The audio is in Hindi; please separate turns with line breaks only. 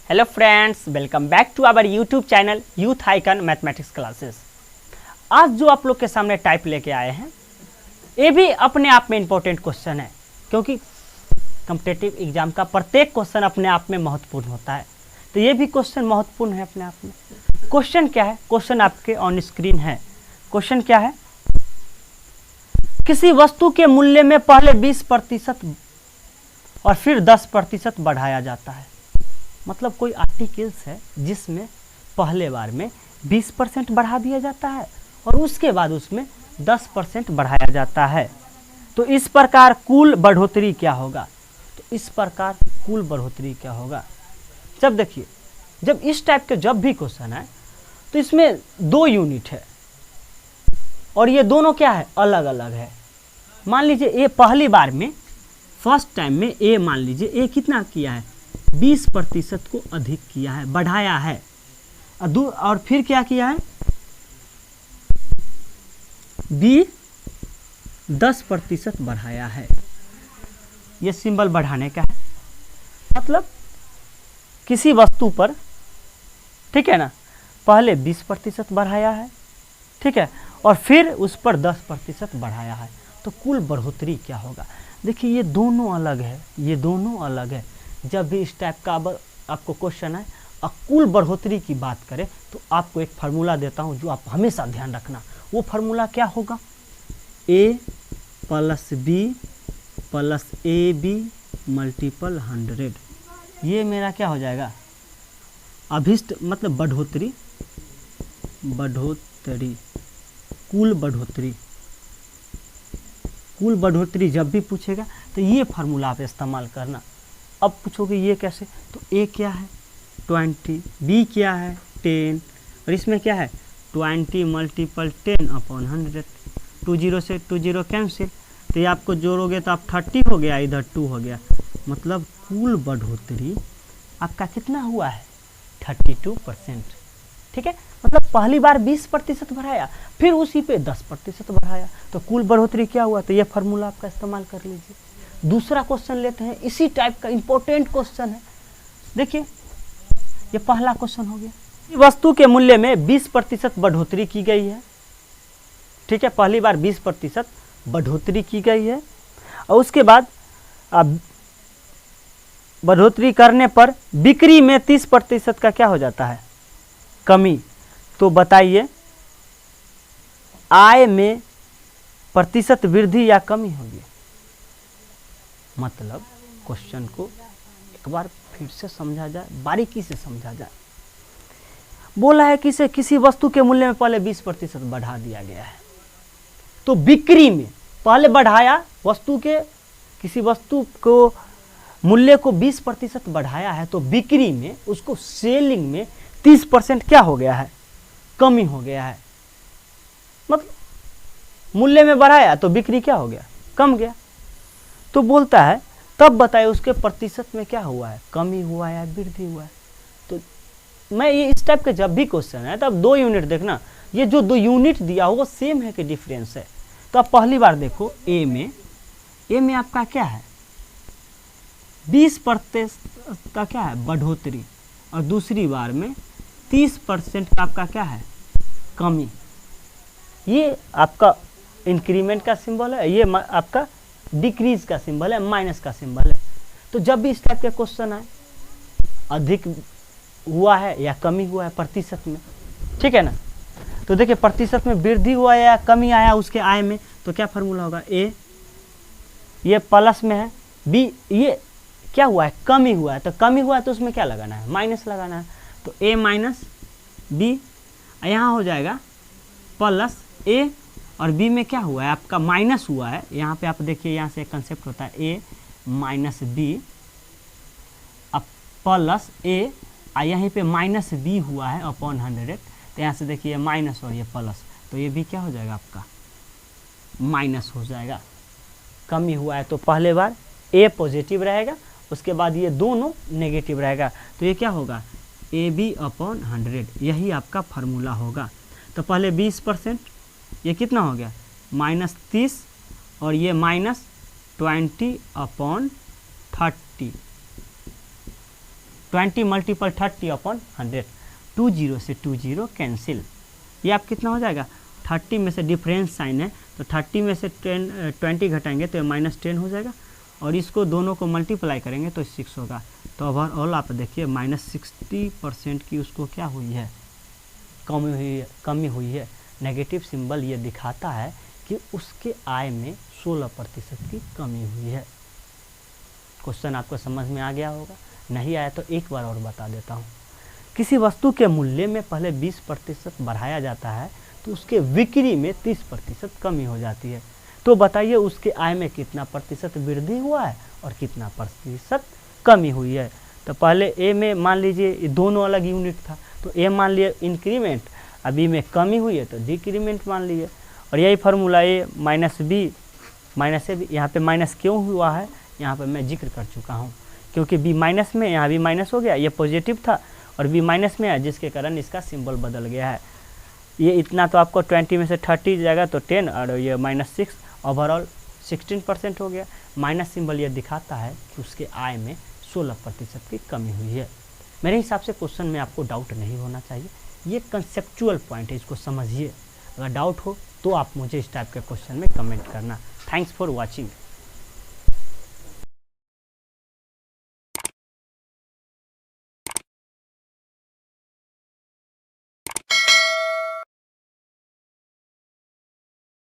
Hello friends, welcome back to our YouTube channel youth icon mathematics classes. आज जो आप लोग के सामने टाइप लेके आए हैं ये भी अपने आप में इम्पोर्टेंट क्वेश्चन है, क्योंकि कॉम्पिटिटिव एग्जाम का प्रत्येक क्वेश्चन अपने आप में महत्वपूर्ण होता है। तो ये भी क्वेश्चन महत्वपूर्ण है अपने आप में। क्वेश्चन क्या है? क्वेश्चन आपके ऑन स्क्रीन है। क्वेश्चन क्या है? किसी वस्तु के मूल्य में पहले 20% और फिर 10% बढ़ाया जाता है। मतलब कोई आर्टिकल्स है जिसमें पहले बार में 20% बढ़ा दिया जाता है और उसके बाद उसमें 10% बढ़ाया जाता है। तो इस प्रकार कुल बढ़ोतरी क्या होगा? तो इस प्रकार कुल बढ़ोतरी क्या होगा? जब देखिए, जब इस टाइप के जब भी क्वेश्चन है तो इसमें 2 यूनिट है और ये दोनों क्या है? अलग अलग है। मान लीजिए ये पहली बार में फर्स्ट टाइम में ए, मान लीजिए ए कितना किया है? 20% को अधिक किया है, बढ़ाया है। और फिर क्या किया है? बी 10% बढ़ाया है। ये सिंबल बढ़ाने का है। मतलब किसी वस्तु पर, ठीक है ना, पहले 20% बढ़ाया है, ठीक है, और फिर उस पर 10% बढ़ाया है। तो कुल बढ़ोतरी क्या होगा? देखिए ये दोनों अलग है, ये दोनों अलग है। जब भी इस टाइप का आपको क्वेश्चन है और कुल बढ़ोतरी की बात करें तो आपको एक फार्मूला देता हूं जो आप हमेशा ध्यान रखना। वो फार्मूला क्या होगा? a plus B plus A B multiple 100। ये मेरा क्या हो जाएगा? अभिष्ट मतलब बढ़ोतरी, बढ़ोतरी, कुल बढ़ोतरी। कुल बढ़ोतरी जब भी पूछेगा तो ये फार्मूला आप इस्तेमाल करना। अब पूछोगे ये कैसे? तो ए क्या है? 20, बी क्या है? 10, और इसमें क्या है? 20 मल्टीपल 10 अपॉन 100। 20 से 20 कैंसिल, तो ये आपको जोड़ोगे तो आप 30 हो गया, इधर 2 हो गया। मतलब कुल बढ़ोतरी आपका कितना हुआ है? 32%। ठीक है, मतलब पहली बार 20% बढ़ाया, फिर उसी पे 10% बढ़ाया, तो कुल बढ़ोतरी क्या हुआ? तो ये फार्मूला आपका इस्तेमाल कर लीजिए। दूसरा क्वेश्चन लेते हैं, इसी टाइप का इंपॉर्टेंट क्वेश्चन है। देखिए ये पहला क्वेश्चन हो गया। वस्तु के मूल्य में 20% बढ़ोतरी की गई है, ठीक है, पहली बार 20% बढ़ोतरी की गई है और उसके बाद बढ़ोतरी करने पर बिक्री में 30% का क्या हो जाता है? कमी। तो बताइए आय में प्रतिशत वृद्धि या कमी होगी? मतलब क्वेश्चन को एक बार फिर से समझा जाए, बारीकी से समझा जाए। बोला है कि इसे किसी वस्तु के मूल्य में पहले 20% बढ़ा दिया गया है, तो बिक्री में पहले बढ़ाया, वस्तु के किसी वस्तु को मूल्य को 20% बढ़ाया है, तो बिक्री में उसको सेलिंग में 30% क्या हो गया है? कमी हो गया है। मतलब मूल्य में बढ़ाया तो बिक्री क्या हो गया? कम गया। तो बोलता है तब बताए उसके प्रतिशत में क्या हुआ है? कमी हुआ है या वृद्धि हुआ है? तो मैं ये इस टाइप के जब भी क्वेश्चन है तब 2 यूनिट देखना। ये जो 2 यूनिट दिया वो सेम है कि डिफरेंस है? तो आप पहली बार देखो ए में आपका क्या है? 20% का क्या है? बढ़ोतरी, और दूसरी बार में 30% का आपका क्या है? कमी। ये आपका इंक्रीमेंट का सिंबल है, ये आपका डिक्रीज का सिंबल है, माइनस का सिंबल है। तो जब भी इस टाइप के क्वेश्चन आए, अधिक हुआ है या कमी हुआ है प्रतिशत में, ठीक है ना, तो देखिए प्रतिशत में वृद्धि हुआ है या कमी आया उसके आय में, तो क्या फार्मूला होगा? ए, ये प्लस में है, बी ये क्या हुआ है? कमी हुआ है, तो कमी हुआ है तो उसमें क्या लगाना है? माइनस लगाना है। तो ए माइनस बी, यहाँ हो जाएगा प्लस ए, और बी में क्या हुआ है? आपका माइनस हुआ है। यहाँ पे आप देखिए, यहाँ से एक कंसेप्ट होता है ए माइनस बी, अब प्लस ए, यहीं पे माइनस बी हुआ है अपॉन 100। तो यहाँ से देखिए माइनस और ये प्लस, तो ये भी क्या हो जाएगा? आपका माइनस हो जाएगा। कमी हुआ है तो पहले बार ए पॉजिटिव रहेगा, उसके बाद ये दोनों नेगेटिव रहेगा, तो ये क्या होगा? A B upon 100। यही आपका फार्मूला होगा। तो पहले 20%, ये कितना हो गया? -30, और ये -20 अपॉन 30। 20 मल्टीपल 30 अपॉन 100, 2 0 से 2 0 कैंसिल। ये आप कितना हो जाएगा, 30 में से डिफरेंस साइन है तो 30 में से 20 घटाएंगे तो ये -10 हो जाएगा, और इसको दोनों को मल्टीप्लाई करेंगे तो 6 होगा। तो ओवरऑल आप देखिए -60% की उसको क्या हुई है, कमी हुई है। नेगेटिव सिंबल ये दिखाता है कि उसके आय में 16% की कमी हुई है। क्वेश्चन आपको समझ में आ गया होगा, नहीं आया तो एक बार और बता देता हूँ। किसी वस्तु के मूल्य में पहले 20% बढ़ाया जाता है तो उसके बिक्री में 30% कमी हो जाती है। तो बताइए उसके आय में कितना प्रतिशत वृद्धि हुआ है और कितना प्रतिशत कमी हुई है। तो पहले ए में मान लीजिए दोनों अलग यूनिट था, तो ए मान लिए इंक्रीमेंट, अभी में कमी हुई है तो डिक्रीमेंट मान लिए। और यही formula A minus B minus A B, यहाँ पे माइनस क्यों हुआ है यहाँ पे मैं जिक्र कर चुका हूँ, क्योंकि बी माइनस में यहाँ भी माइनस हो गया, ये पॉजिटिव था और बी माइनस में है जिसके कारण इसका सिंबल बदल गया है। ये इतना तो आपको 20 में से 30 जाएगा तो 10 और ये -6, ओवरऑल 16% हो गया। माइनस सिंबल ये दिखाता है कि उसके आय में 16% की कमी हुई है। मेरे हिसाब से क्वेश्चन में आपको डाउट नहीं होना चाहिए, ये कंसेप्चुअल पॉइंट है, इसको समझिए। अगर डाउट हो तो आप मुझे इस टाइप के क्वेश्चन में कमेंट करना। Thanks for watching.